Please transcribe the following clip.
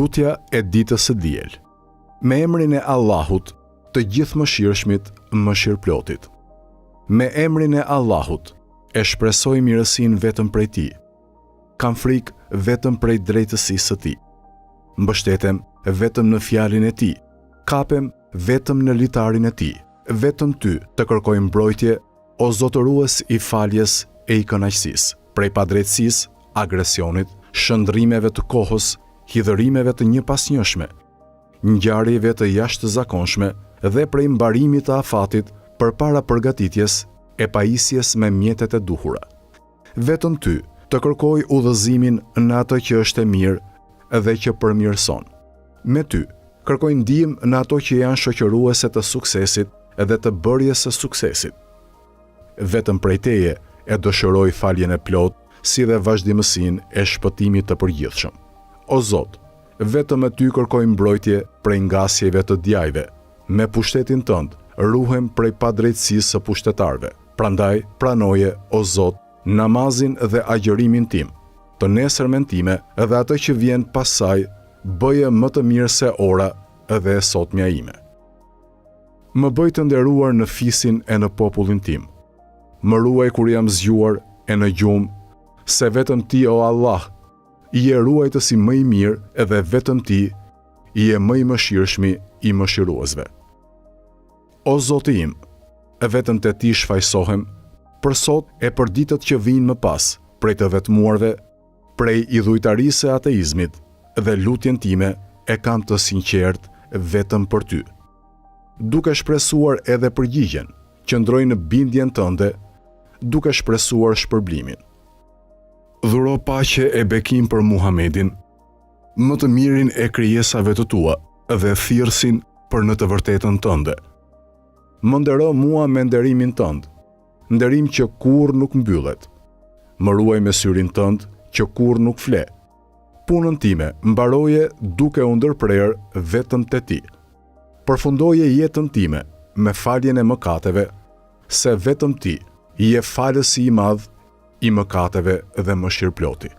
Lutja e ditës së diel. Me emrin e Allahut, të gjithë mëshirshmit, mëshirëplotit. Me emrin e Allahut, e shpresoj mirësinë vetëm prej Tij. Kam frikë vetëm prej drejtësisë së Tij. Mbështetem vetëm në fjalën e Tij. Kapem vetëm në litarin e Tij. Vetëm Ty të kërkoj mbrojtje, o zotërues i faljes e i kënaqësisë, prej padrejtësisë, agresionit, shëndrimeve të kohës, hidhërimeve të njëpasnjëshme, ngjarjeve të jashtëzakonshme dhe prej mbarimit të afatit përpara përgatitjes e pajisjes me mjetet e duhura. Vetëm Ty të kërkoj udhëzimin në ato që është e mirë dhe që përmirëson. Me Ty kërkoj ndihmë në ato që janë shoqëruese të suksesit dhe të bërjes së suksesit. Vetëm prej Teje e dëshiroj faljen e plot, si dhe vazhdimësinë e shpëtimit të përgjithshëm. O Zot, vetëm me Ty kërkoj mbrojtje prej ngasjeve të djajve. Me pushtetin Tënd ruhem prej padrejtësisë së pushtetarëve. Prandaj pranoje, o Zot, namazin dhe agjërimin tim, të nesërmen time dhe atë që vjen pas saj, bëje më të mirë se ora dhe e sotmja ime. Më bëj të nderuar në fisin e në popullin tim. Më ruaj kur jam zgjuar e në gjumë, se vetëm Ti, o Allah, i e ruajtësi më i mirë edhe vetëm Ti i e më i mëshirshmi i mëshiruesve. O Zoti im, vetëm te Ti shfaqsohem, për sot e për ditët që vijnë më pas, prej të vetmuarve, prej idhujtarisë e ateizmit, dhe lutjen time e kam të sinqert vetëm për Ty. Duke shpresuar edhe përgjigjen, qëndroj në bindjen Tënde, duke shpresuar shpërblimin. Dhuro paqe e bekim për Muhamedin, më të mirin e krijesave të Tua dhe thirrsin për në të vërtetën Tënde. Më ndero mua me nderimin Tënd, nderim që kurrë nuk mbyllet. Më ruaj me syrin Tënd që kurrë nuk fle. Punën time mbaroje duke u ndërprer vetëm te Ti. Përfundoje jetën time me faljen e mëkateve, se vetëm Ti je falësi i madh i mëkateve dhe mëshirëploti.